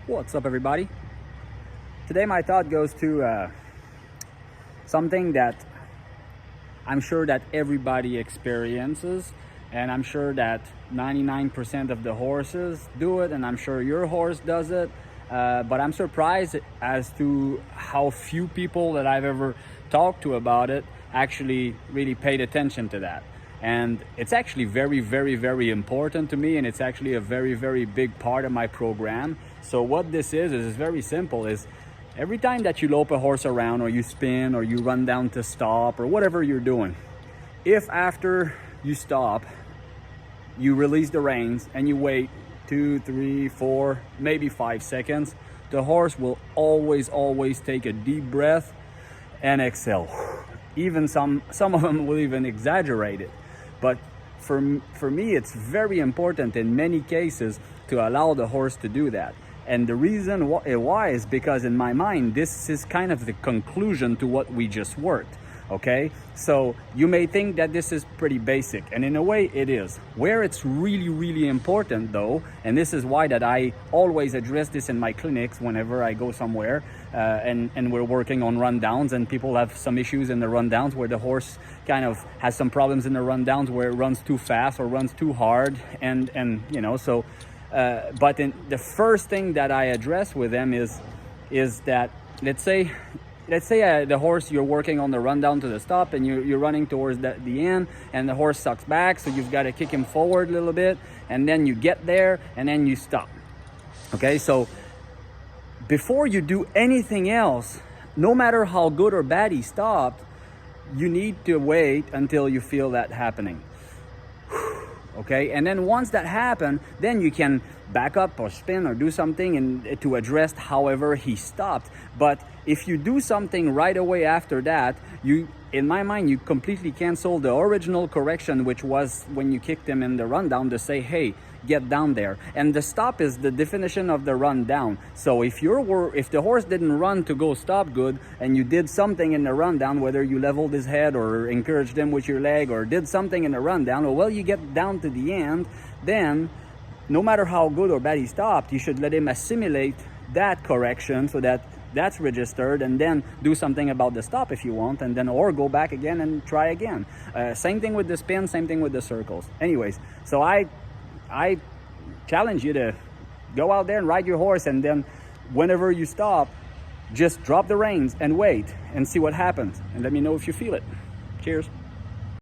What's up, everybody? Today my thought goes to something that I'm sure that everybody experiences, and I'm sure that 99% of the horses do it, and I'm sure your horse does it, but I'm surprised as to how few people that I've ever talked to about it actually really paid attention to that. And it's actually very, very, very important to me, and it's actually a very, very big part of my program. So what this is very simple. Is every time that you lope a horse around, or you spin, or you run down to stop, or whatever you're doing, if after you stop, you release the reins and you wait 2, 3, 4, maybe 5 seconds, the horse will always take a deep breath and exhale. Even some of them will even exaggerate it. But for me, it's very important in many cases to allow the horse to do that. And the reason why is because in my mind, this is kind of the conclusion to what we just worked. Okay, so you may think that this is pretty basic, and in a way it is. Where it's really, really important though, and this is why that I always address this in my clinics whenever I go somewhere, and we're working on rundowns, and people have some issues in the rundowns where the horse kind of has some problems in the rundowns where it runs too fast or runs too hard, and you know, so but the first thing that I address with them is that let's say the horse, you're working on the rundown to the stop, and you're running towards the end, and the horse sucks back, so you've got to kick him forward a little bit, and then you get there and then you stop. Okay, so before you do anything else, no matter how good or bad he stopped, you need to wait until you feel that happening. Okay, and then once that happened, then you can back up or spin or do something to address however he stopped. But if you do something right away after that, in my mind, you completely cancel the original correction, which was when you kicked him in the rundown to say, hey, get down there. And the stop is the definition of the rundown. So if the horse didn't run to go stop good, and you did something in the rundown, whether you leveled his head or encouraged him with your leg or did something in the rundown, well, you get down to the end, then no matter how good or bad he stopped, you should let him assimilate that correction so that that's registered, and then do something about the stop if you want, and then or go back again and try again. Same thing with the spin, same thing with the circles. Anyways, so I challenge you to go out there and ride your horse, and then whenever you stop, just drop the reins and wait and see what happens, and let me know if you feel it. Cheers.